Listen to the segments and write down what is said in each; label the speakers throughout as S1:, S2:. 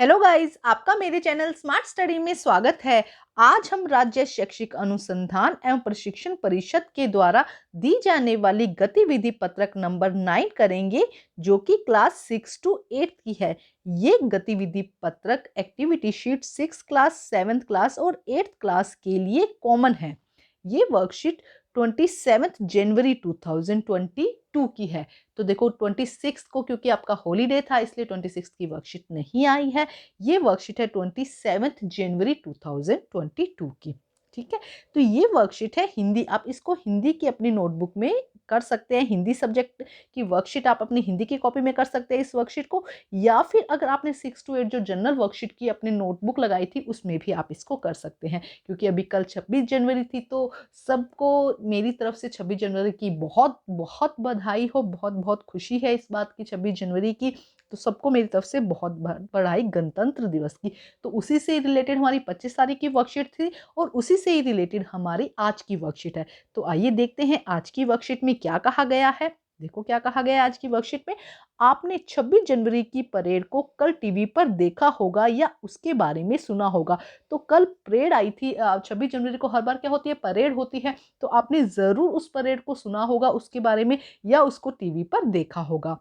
S1: Hello guys, आपका मेरे channel smart study में स्वागत है। आज हम राज्य शैक्षिक अनुसंधान एवं प्रशिक्षण परिषद के द्वारा दी जाने वाली गतिविधि पत्रक नंबर 9 करेंगे, जो कि क्लास 6 to 8 की है। ये गतिविधि पत्रक activity sheet 6 class, 7th class और 8th क्लास के लिए कॉमन है। ये वर्कशीट 27 जनवरी 2022 की है। तो देखो 26 को क्योंकि आपका हॉलीडे था, इसलिए 26 की वर्कशीट नहीं आई है। ये वर्कशीट है 27 जनवरी 2022 की। ठीक है, तो ये वर्कशीट है हिंदी। आप इसको हिंदी की अपनी नोटबुक में कर सकते हैं। हिंदी सब्जेक्ट की वर्कशीट आप अपनी हिंदी की कॉपी में कर सकते हैं इस वर्कशीट को, या फिर अगर आपने 6 to 8 जो जनरल वर्कशीट की अपनी नोटबुक लगाई थी उसमें भी आप इसको कर सकते हैं। क्योंकि अभी कल 26 जनवरी थी, तो सबको मेरी तरफ से 26 जनवरी की बहुत बहुत बधाई हो। बहुत बहुत खुशी है इस बात की 26 जनवरी की। तो सबको मेरी तरफ से बहुत बधाई गणतंत्र दिवस की। तो उसी से रिलेटेड हमारी 25 तारीख की वर्कशीट थी और उसी से ही रिलेटेड हमारी आज की वर्कशीट है। तो आइए देखते हैं आज की वर्कशीट में क्या कहा गया है। देखो क्या कहा गया है आज की वर्कशीट में। आपने 26 जनवरी की परेड को कल टीवी पर देखा होगा या उसके बारे में सुना होगा। तो कल परेड आई थी। 26 जनवरी को हर बार क्या होती है, परेड होती है। तो आपने जरूर उस परेड को सुना होगा, उसके बारे में, या उसको टीवी पर देखा होगा।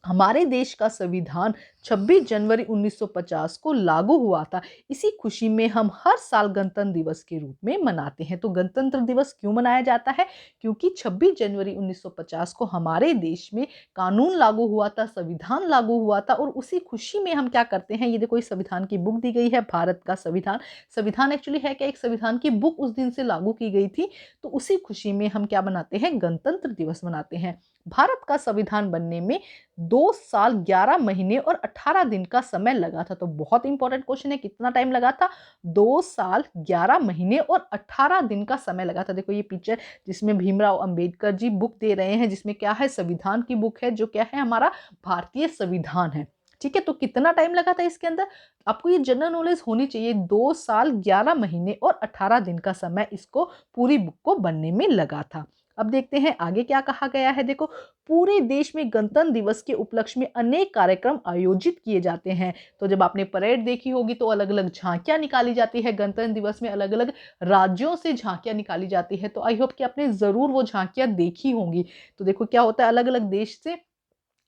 S1: हमारे देश का संविधान 26 जनवरी 1950 को लागू हुआ था। इसी खुशी में हम हर साल गणतंत्र दिवस के रूप में मनाते हैं। तो गणतंत्र दिवस क्यों मनाया जाता है? क्योंकि 26 जनवरी 1950 को हमारे देश में कानून लागू हुआ था, संविधान लागू हुआ था, और उसी खुशी में हम क्या करते हैं, ये देखो इस संविधान की बुक दी गई है, भारत का संविधान। संविधान एक्चुअली है क्या, एक संविधान की बुक उस दिन से लागू की गई थी। तो उसी खुशी में हम क्या मनाते हैं, गणतंत्र दिवस मनाते हैं। भारत का संविधान बनने में 2 साल 11 महीने और 18 दिन का समय लगा था। तो बहुत इंपॉर्टेंट क्वेश्चन है, कितना टाइम लगा था? 2 साल 11 महीने और 18 दिन का समय लगा था। देखो ये पिक्चर जिसमें भीमराव अंबेडकर जी बुक दे रहे हैं, जिसमें क्या है, संविधान की बुक है, जो क्या है, हमारा भारतीय संविधान है। ठीक है, तो कितना टाइम लगा था इसके अंदर? आपको ये जनरल नॉलेज होनी चाहिए। 2 साल 11 महीने और 18 दिन का समय इसको पूरी बुक को बनने में लगा था। अब देखते हैं आगे क्या कहा गया है। देखो, पूरे देश में गणतंत्र दिवस के उपलक्ष्य में अनेक कार्यक्रम आयोजित किए जाते हैं। तो जब आपने परेड देखी होगी तो अलग अलग झांकियां निकाली जाती है। गणतंत्र दिवस में अलग अलग राज्यों से झांकियां निकाली जाती है। तो आई होप कि आपने जरूर वो झांकियां देखी होंगी। तो देखो क्या होता है, अलग अलग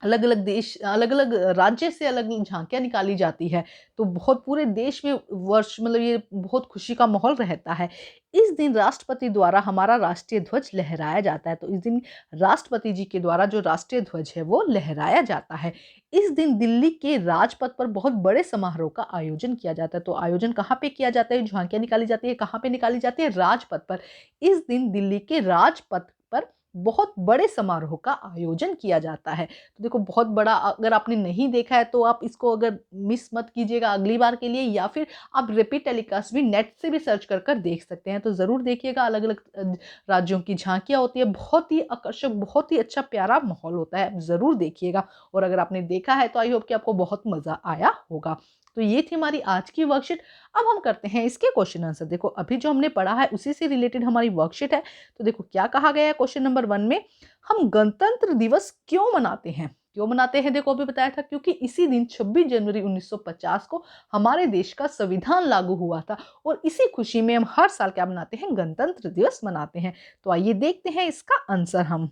S1: अलग राज्य से अलग अलग झांकियां निकाली जाती है। तो बहुत पूरे देश में वर्ष मतलब ये बहुत खुशी का माहौल रहता है। इस दिन राष्ट्रपति द्वारा हमारा राष्ट्रीय ध्वज लहराया जाता है। तो इस दिन राष्ट्रपति जी के द्वारा जो राष्ट्रीय ध्वज है वो लहराया जाता है। इस दिन दिल्ली के राजपथ पर बहुत बड़े समारोह का आयोजन किया जाता है। तो आयोजन कहाँ पे किया जाता है, झांकियां निकाली जाती है, कहाँ पे निकाली जाती है, राजपथ पर। इस दिन दिल्ली के राजपथ पर बहुत बड़े समारोह का आयोजन किया जाता है। तो देखो बहुत बड़ा, अगर आपने नहीं देखा है तो आप इसको अगर मिस मत कीजिएगा अगली बार के लिए, या फिर आप रिपीट टेलीकास्ट भी नेट से भी सर्च कर कर देख सकते हैं। तो जरूर देखिएगा, अलग अलग राज्यों की झांकियां होती है, बहुत ही आकर्षक, बहुत ही अच्छा प्यारा माहौल होता है। जरूर देखिएगा, और अगर आपने देखा है तो आई होप कि आपको बहुत मजा आया होगा। तो ये थी हमारी आज की वर्कशीट। अब हम करते हैं इसके क्वेश्चन आंसर। देखो अभी जो हमने पढ़ा है उसी से रिलेटेड हमारी वर्कशीट है। तो देखो क्या कहा गया है क्वेश्चन नंबर 1 में, हम गणतंत्र दिवस क्यों मनाते हैं? क्यों मनाते हैं, देखो अभी बताया था, क्योंकि इसी दिन 26 जनवरी 1950 को हमारे देश का संविधान लागू हुआ था, और इसी खुशी में हम हर साल क्या मनाते हैं, गणतंत्र दिवस मनाते हैं। तो आइए देखते हैं इसका आंसर हम।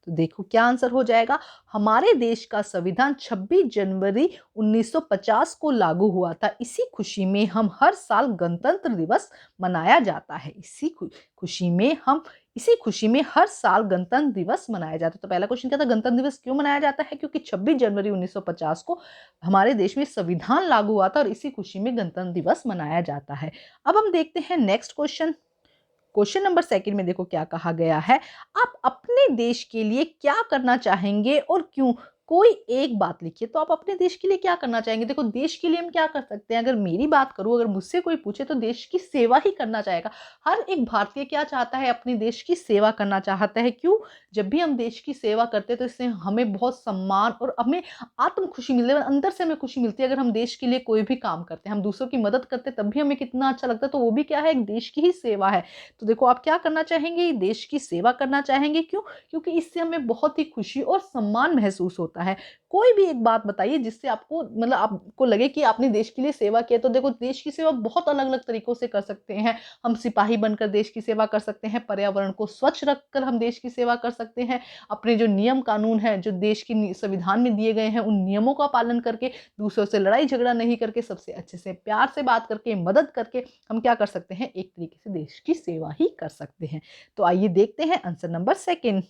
S1: तो देखो क्या आंसर हो जाएगा। हमारे देश का संविधान 26 जनवरी 1950 को लागू हुआ था। इसी खुशी में हम हर साल गणतंत्र दिवस मनाया जाता है। इसी खुशी में हर साल गणतंत्र दिवस मनाया जाता है। तो पहला क्वेश्चन क्या था, गणतंत्र दिवस क्यों मनाया जाता है? क्योंकि 26 जनवरी 1950 को हमारे देश में संविधान लागू हुआ था, और इसी खुशी में गणतंत्र दिवस मनाया जाता है। अब हम देखते हैं नेक्स्ट क्वेश्चन। क्वेश्चन नंबर 2 में देखो क्या कहा गया है, आप अपने देश के लिए क्या करना चाहेंगे और क्यों? कोई एक बात लिखिए। तो आप अपने देश के लिए क्या करना चाहेंगे? देखो देश के लिए हम क्या कर सकते हैं, अगर मेरी बात करूं, अगर मुझसे कोई पूछे तो देश की सेवा ही करना चाहेगा। हर एक भारतीय क्या चाहता है, अपने देश की सेवा करना चाहता है। क्यों? जब भी हम देश की सेवा करते हैं तो इससे हमें बहुत सम्मान और हमें आत्म खुशी मिलती है, अंदर से हमें खुशी मिलती है। अगर हम देश के लिए कोई भी काम करते हैं, हम दूसरों की मदद करते हैं, तब भी हमें कितना अच्छा लगता है। तो वो भी क्या है, एक देश की ही सेवा है। तो देखो आप क्या करना चाहेंगे, देश की सेवा करना चाहेंगे। क्यों? क्योंकि इससे हमें बहुत ही खुशी और सम्मान महसूस होता होता है। कोई भी एक बात बताइए जिससे आपको मतलब आपको लगे कि आपने देश के लिए सेवा की है। तो देखो, देश की सेवा बहुत अलग-अलग तरीकों से कर सकते हैं। हम सिपाही बनकर देश की सेवा कर सकते हैं, पर्यावरण को स्वच्छ रखकर हम देश की सेवा कर सकते हैं, अपने जो नियम कानून हैं, जो देश की संविधान में दिए गए हैं, उन नियमों का पालन करके, दूसरों से लड़ाई झगड़ा नहीं करके, सबसे अच्छे से प्यार से बात करके, मदद करके हम क्या कर सकते हैं, एक तरीके से देश की सेवा ही कर सकते हैं। तो आइए देखते हैं आंसर नंबर सेकंड।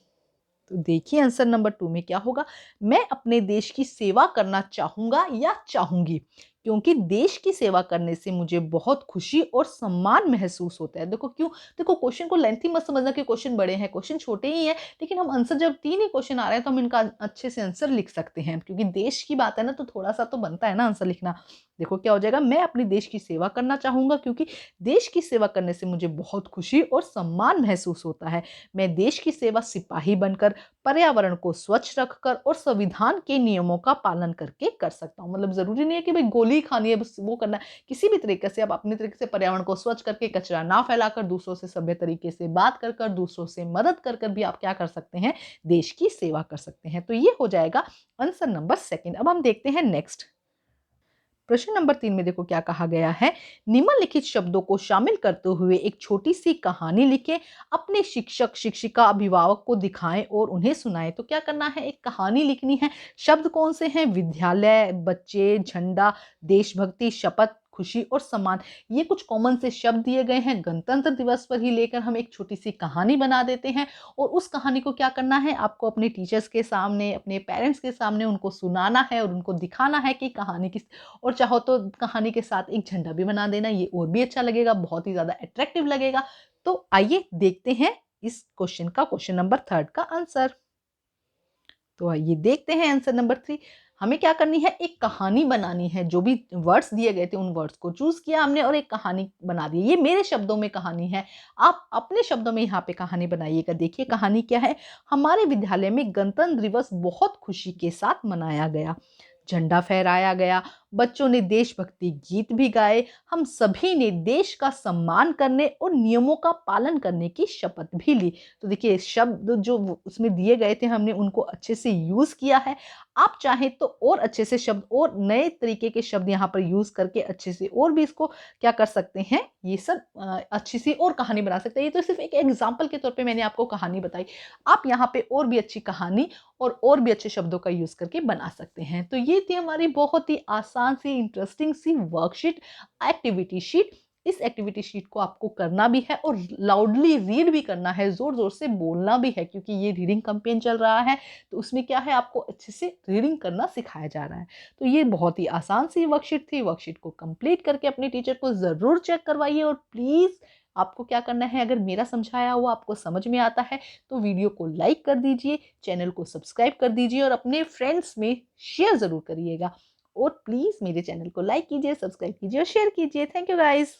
S1: तो देखिए आंसर नंबर 2 में क्या होगा, मैं अपने देश की सेवा करना चाहूँगा या चाहूँगी, क्योंकि देश की सेवा करने से मुझे बहुत खुशी और सम्मान महसूस होता है। देखो क्यों? देखो, क्वेश्चन को लेंथी मत समझना कि क्वेश्चन बड़े हैं, क्वेश्चन छोटे ही हैं, लेकिन हम आंसर जब 3 ही क्वेश्चन आ रहे हैं तो हम इनका अच्छे से आंसर लिख सकते हैं, क्योंकि देश की बात है ना, तो थोड़ा-सा तो बनता है ना आंसर लिखना। देखो क्या हो जाएगा, मैं अपने देश की सेवा करना चाहूँगा क्योंकि देश की सेवा करने से मुझे बहुत खुशी और सम्मान महसूस होता है। मैं देश की सेवा सिपाही बनकर, पर्यावरण को स्वच्छ रखकर और संविधान के नियमों का पालन करके कर सकता हूँ। मतलब ज़रूरी नहीं है कि भई गोली ही खानी है, बस वो करना है। किसी भी तरीके से आप अपने तरीके से पर्यावरण को स्वच्छ करके, कचरा ना फैलाकर, दूसरों से सभ्य तरीके से बात कर कर, दूसरों से मदद कर कर भी आप क्या कर सकते हैं, देश की सेवा कर सकते हैं। तो ये हो जाएगा आंसर नंबर सेकंड। अब हम देखते हैं नेक्स्ट। प्रश्न नंबर 3 में देखो क्या कहा गया है, निम्नलिखित शब्दों को शामिल करते हुए एक छोटी सी कहानी लिखें, अपने शिक्षक, शिक्षिका, अभिभावक को दिखाएं और उन्हें सुनाएं। तो क्या करना है, एक कहानी लिखनी है। शब्द कौन से हैं, विद्यालय, बच्चे, झंडा, देशभक्ति, शपथ, खुशी और सम्मान। ये कुछ कॉमन से शब्द दिए गए हैं। गणतंत्र दिवस पर ही लेकर हम एक छोटी सी कहानी बना देते हैं और उस कहानी को क्या करना है, आपको अपने टीचर्स के सामने, अपने पेरेंट्स के सामने उनको सुनाना है और उनको दिखाना है कि कहानी किस, और चाहो तो कहानी के साथ एक झंडा भी बना देना, ये और भी अच्छा लगेगा, बहुत ही ज़्यादा अट्रैक्टिव लगेगा। तो आइए देखते हैं इस क्वेश्चन का, क्वेश्चन नंबर 3 का आंसर। तो आइए देखते हैं आंसर नंबर 3। हमें क्या करनी है, एक कहानी बनानी है। जो भी वर्ड्स दिए गए थे उन वर्ड्स को चूज़ किया हमने और एक कहानी बना दी। ये मेरे शब्दों में कहानी है, आप अपने शब्दों में यहाँ पे कहानी बनाइएगा। देखिए कहानी क्या है, हमारे विद्यालय में गणतंत्र दिवस बहुत खुशी के साथ मनाया गया। झंडा फहराया गया, बच्चों ने देशभक्ति गीत भी गाए, हम सभी ने देश का सम्मान करने और नियमों का पालन करने की शपथ भी ली। तो देखिए शब्द जो उसमें दिए गए थे हमने उनको अच्छे से यूज़ किया है। आप चाहें तो और अच्छे से शब्द और नए तरीके के शब्द यहाँ पर यूज़ करके अच्छे से और भी इसको क्या कर सकते हैं, ये सब अच्छी सी और कहानी बना सकते हैं। ये तो सिर्फ़ एक एग्ज़ाम्पल के तौर पे मैंने आपको कहानी बताई। आप यहाँ पे और भी अच्छी कहानी और भी अच्छे शब्दों का यूज़ करके बना सकते हैं। तो ये थी हमारी बहुत ही आसान सी, इंटरेस्टिंग सी वर्कशीट, एक्टिविटी शीट। इस एक्टिविटी शीट को आपको करना भी है और लाउडली रीड भी करना है, ज़ोर-ज़ोर से बोलना भी है, क्योंकि ये रीडिंग कैंपेन चल रहा है, तो उसमें क्या है, आपको अच्छे से रीडिंग करना सिखाया जा रहा है। तो ये बहुत ही आसान सी वर्कशीट थी। वर्कशीट को कंप्लीट करके अपने टीचर को ज़रूर चेक करवाइए और प्लीज़ आपको क्या करना है, अगर मेरा समझाया हुआ आपको समझ में आता है तो वीडियो को लाइक कर दीजिए, चैनल को सब्सक्राइब कर दीजिए और अपने फ्रेंड्स में शेयर ज़रूर करिएगा। और प्लीज़ मेरे चैनल को लाइक कीजिए, सब्सक्राइब कीजिए और शेयर कीजिए। Thank you guys.